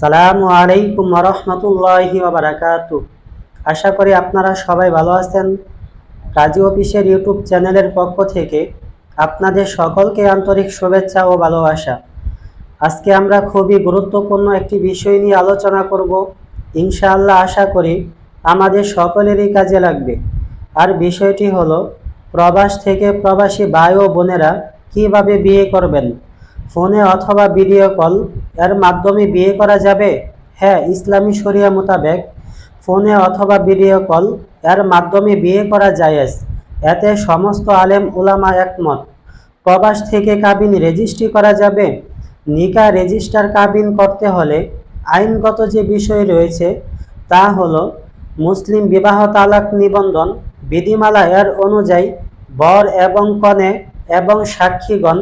আসসালামু আলাইকুম ওয়া রাহমাতুল্লাহি ওয়া বারাকাতুহু। আশা করি আপনারা সবাই ভালো আছেন। কাজী অফিসের ইউটিউব চ্যানেলের পক্ষ থেকে আপনাদের সকলকে আন্তরিক শুভেচ্ছা ও ভালোবাসা। আজকে আমরা খুবই গুরুত্বপূর্ণ একটি বিষয় নিয়ে আলোচনা করব। ইনশাআল্লাহ আশা করি আমাদের সকলেরই কাজে লাগবে। আর বিষয়টি হলো প্রবাস থেকে প্রবাসী ভাই ও বোনেরা কীভাবে বিয়ে করবেন। ফোনে অথবা ভিডিও কল এর মাধ্যমে বিয়ে করা যাবে? হ্যাঁ, ইসলামী শরিয়া মোতাবেক ফোনে অথবা ভিডিও কল এর মাধ্যমে বিয়ে করা জায়েজ। এতে সমস্ত আলেম উলামা একমত। প্রবাস থেকে কাবিন রেজিস্ট্রি করা যাবে? নিকাহ রেজিস্টার কাবিন করতে হলে আইনগত যে বিষয় রয়েছে তা হলো মুসলিম বিবাহ তালাক নিবন্ধন বিধিমালা এর অনুযায়ী বর এবং কনে এবং সাক্ষীগণ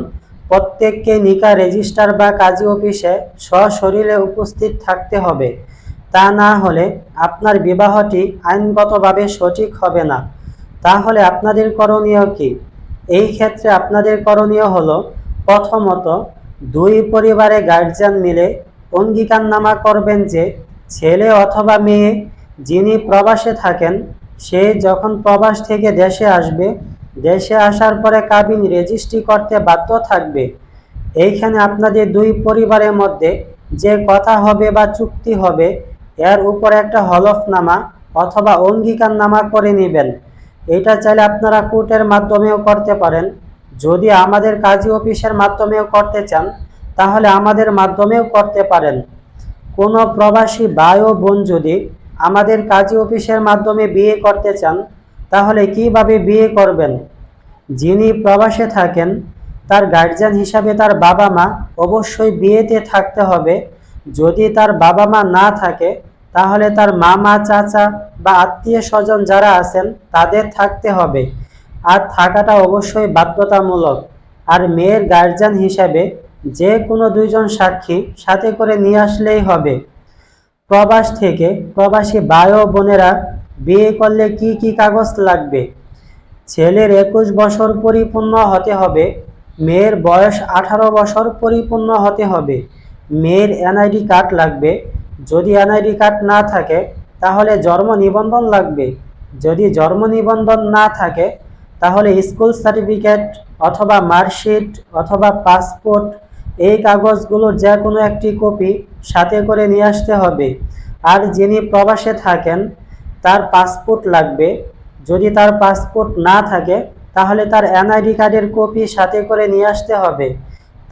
প্রত্যেককে নিকাহ রেজিস্টার বা কাজী অফিসে সশরীরে উপস্থিত থাকতে হবে। তা না হলে আপনার বিবাহটি আইনগতভাবে সঠিক হবে না। তাহলে আপনাদের করণীয় কি? এই ক্ষেত্রে আপনাদের করণীয় হলো, প্রথমত দুই পরিবারে গার্জিয়ান মিলে অঙ্গীকারনামা করবেন যে ছেলে অথবা মেয়ে যিনি প্রবাসে থাকেন সে যখন প্রবাস থেকে দেশে আসবে, দেশে আসার পরে কাবিন রেজিস্ট্রি করতে বাধ্য থাকবে। এইখানে আপনাদের দুই পরিবারের মধ্যে যে কথা হবে বা চুক্তি হবে এর উপর একটা হলফনামা অথবা অঙ্গীকারনামা করে নেবেন। এটা চাইলে আপনারা কোর্টের মাধ্যমেও করতে পারেন। যদি আমাদের কাজী অফিসের মাধ্যমেও করতে চান তাহলে আমাদের মাধ্যমেও করতে পারেন। কোনো প্রবাসী ভাই ও বোন যদি আমাদের কাজী অফিসের মাধ্যমে বিয়ে করতে চান তাহলে কিভাবে বিয়ে করবেন? যিনি প্রবাসে থাকেন তার গার্জিয়ান হিসাবে তার বাবা মা অবশ্যই বিয়েতে থাকতে হবে। যদি তার বাবা মা না থাকে তাহলে তার মামা চাচা বা আত্মীয় স্বজন যারা আছেন তাদের থাকতে হবে। আর থাকাটা অবশ্যই বাধ্যতামূলক। আর মেয়ের গার্জিয়ান হিসাবে যে কোনো দুইজন সাক্ষী সাথে করে নিয়ে আসলেই হবে। প্রবাস থেকে প্রবাসী ভাই ও বোনেরা বিয়ে করলে কি কি কাগজ লাগবে? ছেলের 21 বছর পরিপূর্ণ হতে হবে, মেয়ের বয়স 18 বছর পরিপূর্ণ হতে হবে। মেয়ের এনআইডি কার্ড লাগবে। যদি এনআইডি কার্ড না থাকে তাহলে জন্ম নিবন্ধন লাগবে। যদি জন্ম নিবন্ধন না থাকে তাহলে স্কুল সার্টিফিকেট অথবা মার্কশিট অথবা পাসপোর্ট এই কাগজগুলোর যে কোনো একটি কপি সাথে করে নিয়ে আসতে হবে। আর যিনি প্রবাসে থাকেন তার পাসপোর্ট লাগবে। যদি তার পাসপোর্ট না থাকে তাহলে তার এনআইডি কার্ডের কপি সাথে করে নিয়ে আসতে হবে।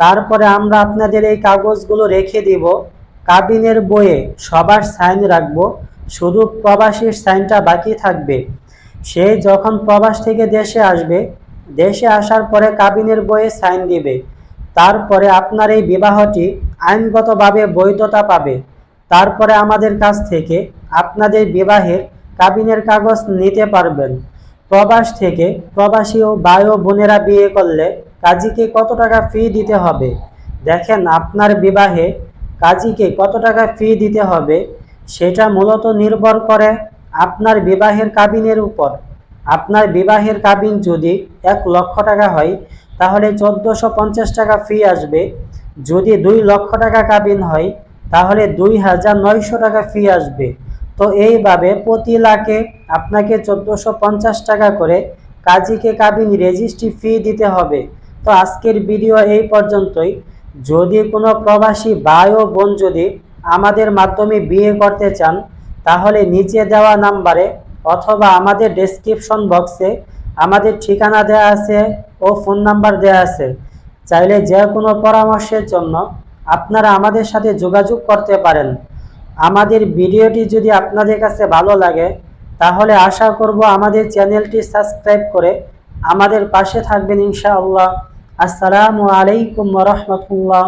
তারপরে আমরা আপনাদের এই কাগজগুলো রেখে দিব। কাবিনের বইয়ে সবার সাইন রাখবো, শুধু প্রবাসীর সাইনটা বাকি থাকবে। সে যখন প্রবাস থেকে দেশে আসবে, দেশে আসার পরে কাবিনের বইয়ে সাইন দিবে। তারপরে আপনার এই বিবাহটি আইনগতভাবে বৈধতা পাবে। তারপরে আমাদের কাছ থেকে আপনাদের বিবাহের কাবিনের কাগজ নিতে পারবেন। প্রবাস থেকে প্রবাসী ও ভাই ও বোনেরা বিয়ে করলে কাজীকে কত টাকা ফি দিতে হবে? দেখেন, আপনার বিবাহে কাজীকে কত টাকা ফি দিতে হবে সেটা মূলত নির্ভর করে আপনার বিবাহের কাবিনের উপর। আপনার বিবাহের কাবিন যদি 1 লক্ষ টাকা হয় তাহলে 1450 টাকা ফি আসবে। যদি 2 লক্ষ টাকা কাবিন হয় তাহলে 2900 টাকা ফি আসবে। তো এইভাবে প্রতি লাখে আপনাকে 1450 টাকা করে কাজীকে কাবিন রেজিস্ট্রি ফি দিতে হবে। তো আজকের ভিডিও এই পর্যন্তই। যদি কোনো প্রবাসী ভাই ও বোন যদি আমাদের মাধ্যমে বিয়ে করতে চান তাহলে নিচে দেওয়া নাম্বারে অথবা আমাদের ডেসক্রিপশন বক্সে আমাদের ঠিকানা দেওয়া আছে ও ফোন নাম্বার দেওয়া আছে। চাইলে যে কোনো পরামর্শের জন্য আপনারা আমাদের সাথে যোগাযোগ করতে পারেন। আমাদের ভিডিওটি যদি আপনাদের কাছে ভালো লাগে তাহলে আশা করব আমাদের চ্যানেলটি সাবস্ক্রাইব করে আমাদের পাশে থাকবেন ইনশাআল্লাহ। আসসালামু আলাইকুম ওয়া রাহমাতুল্লাহ।